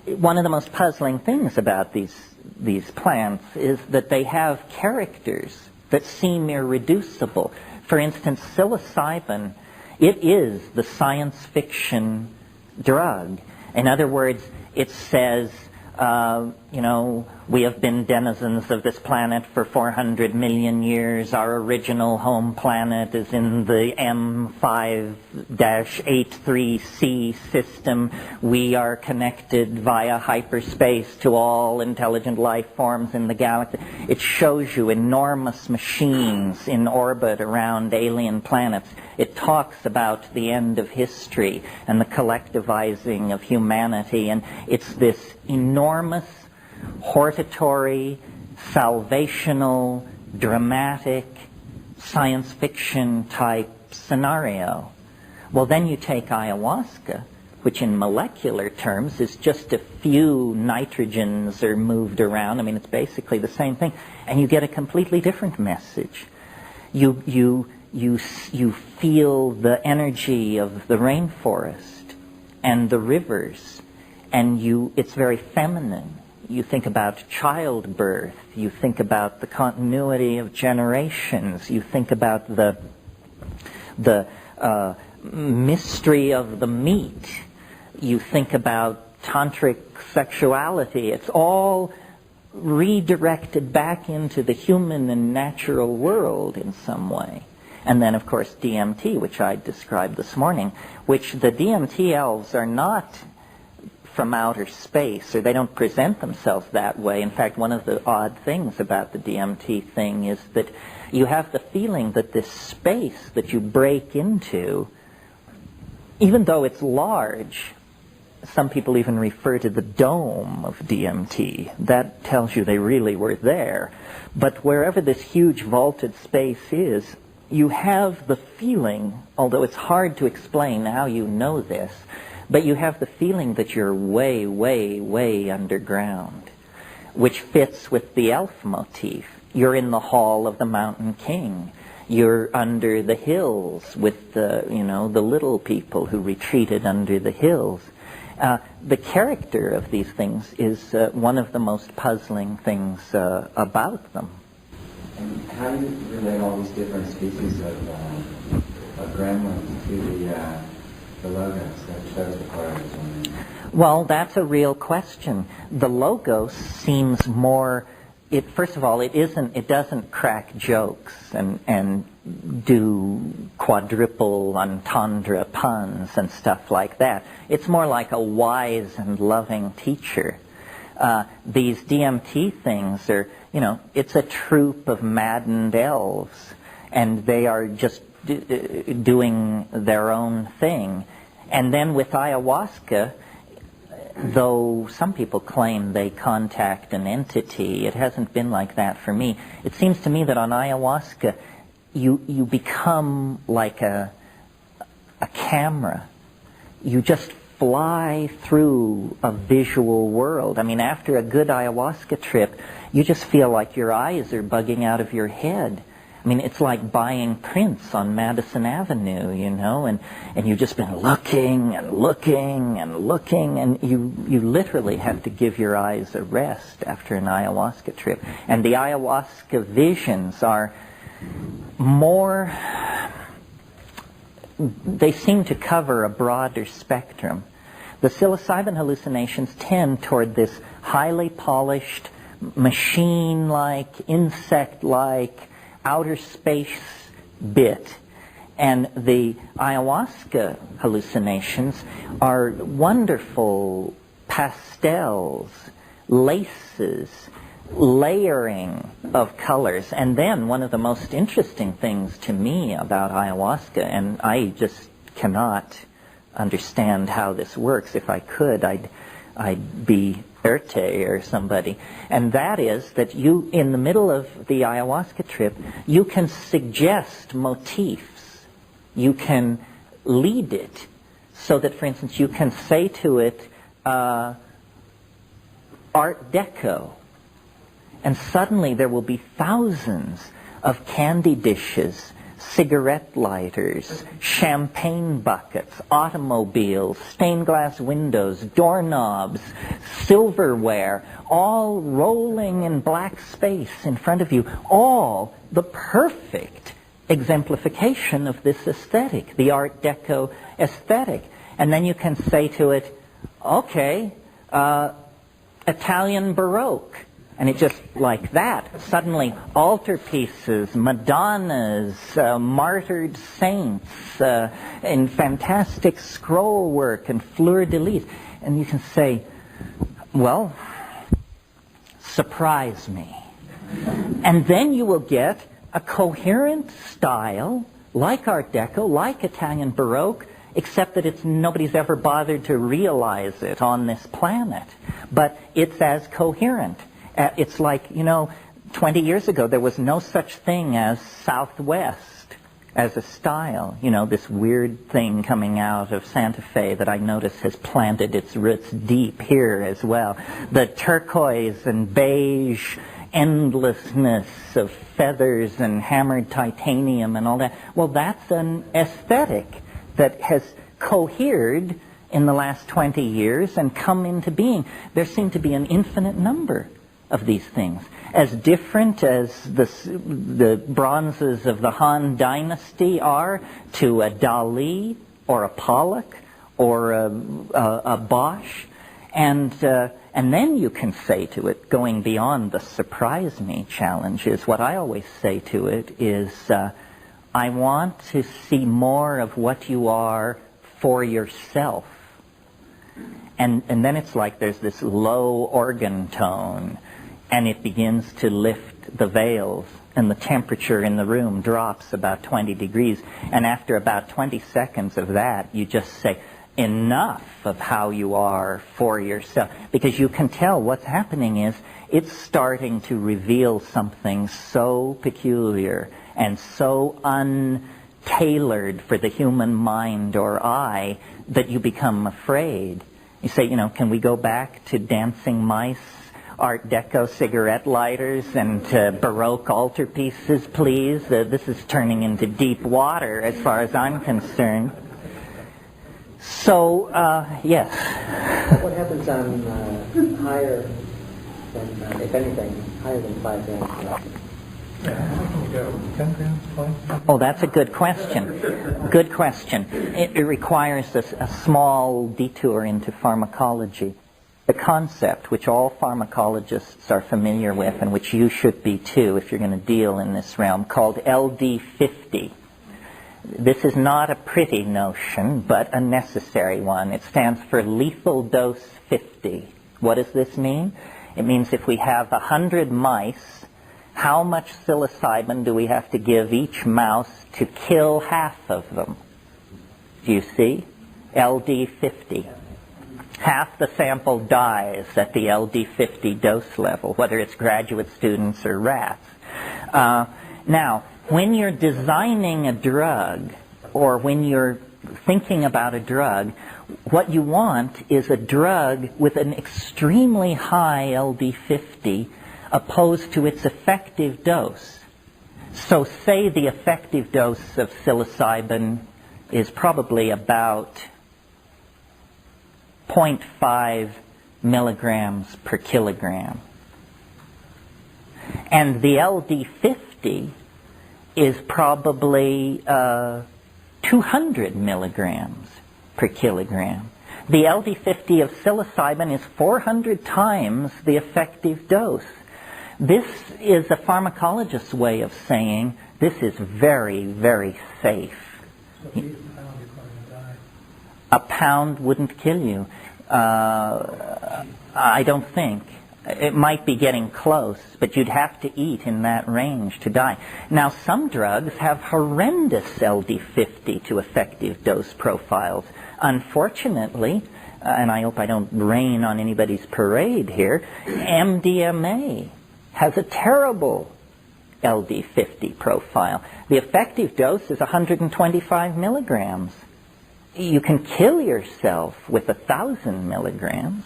one of the most puzzling things about these plants is that they have characters that seem irreducible. For instance, psilocybin, it is the science fiction drug. In other words, it says, we have been denizens of this planet for 400 million years. Our original home planet is in the M5-83C system. We are connected via hyperspace to all intelligent life forms in the galaxy. It shows you enormous machines in orbit around alien planets. It talks about the end of history and the collectivizing of humanity, and it's this enormous hortatory, salvational, dramatic, science fiction type scenario. Well, then you take ayahuasca, which in molecular terms is just a few nitrogens are moved around. I mean, it's basically the same thing, and you get a completely different message. You feel the energy of the rainforest and the rivers, and it's very feminine. You think about childbirth. You think about the continuity of generations. You think about the mystery of the meat. You think about tantric sexuality. It's all redirected back into the human and natural world in some way. And then, of course, DMT, which I described this morning, which the DMT elves are not from outer space, or they don't present themselves that way. In fact, one of the odd things about the DMT thing is that you have the feeling that this space that you break into, even though it's large, some people even refer to the dome of DMT. That tells you they really were there. But wherever this huge vaulted space is, you have the feeling, although it's hard to explain how you know this, but you have the feeling that you're way, way, way underground, which fits with the elf motif. You're in the hall of the Mountain King. You're under the hills with the little people who retreated under the hills. The character of these things is one of the most puzzling things about them. And how do you relate all these different species of gremlins to the logos that shows the correlation? Well, that's a real question. The logos seems more. First of all, it doesn't crack jokes and do quadruple entendre puns and stuff like that. It's more like a wise and loving teacher. These DMT things are, it's a troupe of maddened elves, and they are just doing their own thing. And then with ayahuasca, though some people claim they contact an entity, it hasn't been like that for me. It seems to me that on ayahuasca, you become like a camera. You just fly through a visual world. I mean, after a good ayahuasca trip, you just feel like your eyes are bugging out of your head. I mean, it's like buying prints on Madison Avenue, and you've just been looking and looking and looking, and you literally have to give your eyes a rest after an ayahuasca trip. And the ayahuasca visions are more, they seem to cover a broader spectrum. The psilocybin hallucinations tend toward this highly polished, machine-like, insect-like, outer space bit, and the ayahuasca hallucinations are wonderful pastels, laces, layering of colors. And then one of the most interesting things to me about ayahuasca, and I just cannot understand how this works. If I could, I'd be Erte or somebody. And that is that you, in the middle of the ayahuasca trip, you can suggest motifs. You can lead it so that, for instance, you can say to it, Art Deco. And suddenly there will be thousands of candy dishes cigarette lighters, champagne buckets, automobiles, stained glass windows, doorknobs, silverware, all rolling in black space in front of you, all the perfect exemplification of this aesthetic, the Art Deco aesthetic. And then you can say to it, okay, Italian Baroque. And it just, like that, suddenly altarpieces, Madonnas, martyred saints, and fantastic scroll work and fleur-de-lis. And you can say, well, surprise me. And then you will get a coherent style, like Art Deco, like Italian Baroque, except that nobody's ever bothered to realize it on this planet. But it's as coherent. It's like, 20 years ago there was no such thing as Southwest as a style. This weird thing coming out of Santa Fe that I notice has planted its roots deep here as well. The turquoise and beige endlessness of feathers and hammered titanium and all that. Well, that's an aesthetic that has cohered in the last 20 years and come into being. There seem to be an infinite number of these things, as different as the bronzes of the Han Dynasty are to a Dali or a Pollock or a Bosch, and then you can say to it, going beyond the surprise me challenge, is what I always say to it is, I want to see more of what you are for yourself. And then it's like there's this low organ tone, and it begins to lift the veils, and the temperature in the room drops about 20 degrees. And after about 20 seconds of that, you just say, enough of how you are for yourself. Because you can tell what's happening is it's starting to reveal something so peculiar and so untailored for the human mind or eye that you become afraid. You say, can we go back to dancing mice, Art Deco cigarette lighters, and Baroque altarpieces, please? This is turning into deep water as far as I'm concerned. So, yes. What happens on higher than, if anything, higher than 5 grams? Oh, that's a good question. Good question. It requires a small detour into pharmacology. The concept, which all pharmacologists are familiar with, and which you should be too if you're going to deal in this realm, called LD50. This is not a pretty notion, but a necessary one. It stands for lethal dose 50. What does this mean? It means if we have 100 mice, how much psilocybin do we have to give each mouse to kill half of them? Do you see? LD50. Half the sample dies at the LD50 dose level, whether it's graduate students or rats. Now, when you're designing a drug, or when you're thinking about a drug, what you want is a drug with an extremely high LD50 opposed to its effective dose. So say the effective dose of psilocybin is probably about 0.5 milligrams per kilogram. And the LD50 is probably 200 milligrams per kilogram. The LD50 of psilocybin is 400 times the effective dose. This is a pharmacologist's way of saying this is very, very safe. So if you eat a pound, you're going to die. A pound wouldn't kill you. I don't think. It might be getting close, but you'd have to eat in that range to die. Now, some drugs have horrendous LD50 to effective dose profiles. Unfortunately, and I hope I don't rain on anybody's parade here, MDMA has a terrible LD50 profile. The effective dose is 125 milligrams. You can kill yourself with 1,000 milligrams.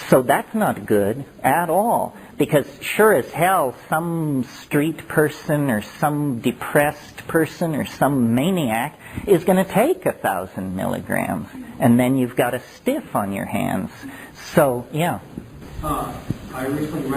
So that's not good at all, because sure as hell some street person or some depressed person or some maniac is going to take 1,000 milligrams, and then you've got a stiff on your hands. So, yeah. I recently